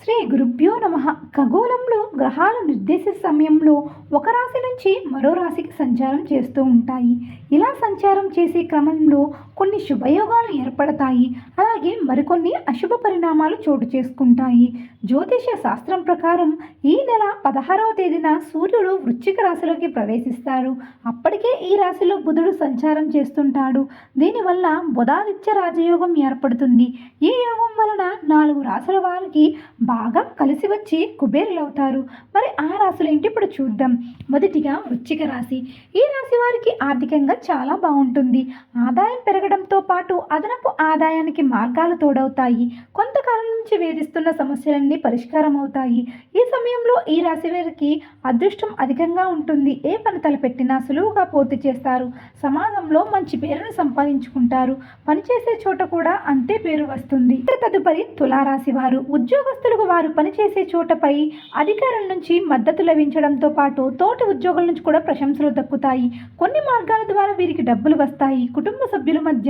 శ్రీ గురుభ్యో నమః. ఖగోళంలో గ్రహాలు నిర్దేశిత సమయంలో ఒక రాశి నుంచి మరో రాశికి సంచారం చేస్తూ ఉంటాయి. ఇలా సంచారం చేసే క్రమంలో కొన్ని శుభయోగాలు ఏర్పడతాయి, అలాగే మరికొన్ని అశుభ పరిణామాలు చోటు చేసుకుంటాయి. జ్యోతిష శాస్త్రం ప్రకారం ఈ నెల 16వ తేదీన సూర్యుడు వృశ్చిక రాశిలోకి ప్రవేశిస్తాడు. అప్పటికే ఈ రాశిలో బుధుడు సంచారం చేస్తుంటాడు. దీనివల్ల బుధాదిత్య రాజయోగం ఏర్పడుతుంది. ఈ యోగం వలన 4 రాశుల వారికి బాగా కలిసి వచ్చి కుబేరులవుతారు. మరి ఆ రాశులు ఏంటి ఇప్పుడు చూద్దాం. మొదటిగా వృశ్చిక రాశి. ఈ రాశి వారికి ఆర్థికంగా చాలా బాగుంటుంది. ఆదాయం పెరగడంతో పాటు అదనపు ఆదాయానికి మార్గాలు తోడవుతాయి. కొంతకాలం నుంచి వేధిస్తున్న సమస్యలన్నీ పరిష్కారం అవుతాయి. ఈ సమయంలో ఈ రాశి వారికి అదృష్టం అధికంగా ఉంటుంది. ఏ పని తలపెట్టినా సులువుగా పూర్తి చేస్తారు. సమాజంలో మంచి పేరును సంపాదించుకుంటారు. పనిచేసే చోట కూడా అంతే పేరు వస్తుంది. తదుపరి తులారాశి వారు. ఉద్యోగస్తులకు వారు పనిచేసే చోటపై అధికారుల నుంచి మద్దతు లభించడంతో పాటు తోటి ఉద్యోగుల నుంచి కూడా ప్రశంసలు దక్కుతాయి. కొన్ని మార్గాల ద్వారా వీరికి డబ్బులు వస్తాయి. కుటుంబ సభ్యుల మధ్య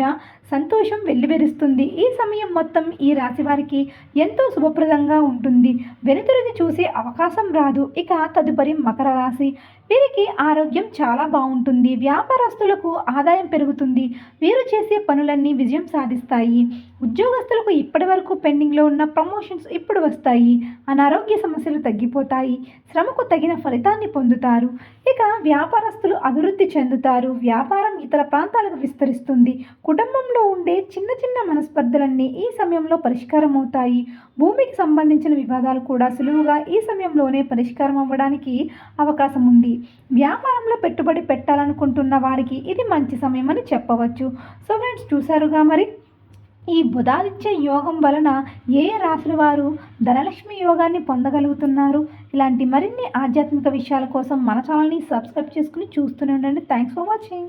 సంతోషం వెల్లివిరుస్తుంది. ఈ సమయం మొత్తం ఈ రాశి వారికి ఎంతో శుభప్రదంగా ఉంటుంది. వెనుతిరిగి చూసే అవకాశం రాదు. ఇక తదుపరి మకర రాశి. వీరికి ఆరోగ్యం చాలా బాగుంటుంది. వ్యాపారస్తులకు ఆదాయం పెరుగుతుంది. వీరు చేసే పనులన్నీ విజయం సాధిస్తాయి. ఉద్యోగస్తులకు ఇప్పటి వరకు పెండింగ్లో ఉన్న ప్రమోషన్స్ ఇప్పుడు వస్తాయి. అనారోగ్య సమస్యలు తగ్గిపోతాయి. శ్రమకు తగిన ఫలితాన్ని పొందుతారు. ఇక వ్యాపారస్తులు అభివృద్ధి చెందుతారు. వ్యాపారం ఇతర ప్రాంతాలకు విస్తరిస్తుంది. కుటుంబంలో ఉండే చిన్న చిన్న మనస్పర్ధలన్నీ ఈ సమయంలో పరిష్కారం అవుతాయి. భూమికి సంబంధించిన వివాదాలు కూడా సులువుగా ఈ సమయంలోనే పరిష్కారం అవ్వడానికి అవకాశం ఉంది. వ్యాపారంలో పెట్టుబడి పెట్టాలనుకుంటున్న వారికి ఇది మంచి సమయం అని చెప్పవచ్చు. సో ఫ్రెండ్స్, చూసారుగా మరి ఈ బుధాదిత్య యోగం వలన ఏ రాశుల వారు ధనలక్ష్మి యోగాన్ని పొందగలుగుతున్నారు. ఇలాంటి మరిన్ని ఆధ్యాత్మిక విషయాల కోసం మన ఛానల్ని సబ్స్క్రైబ్ చేసుకుని చూస్తూనే ఉండండి. Thanks for watching.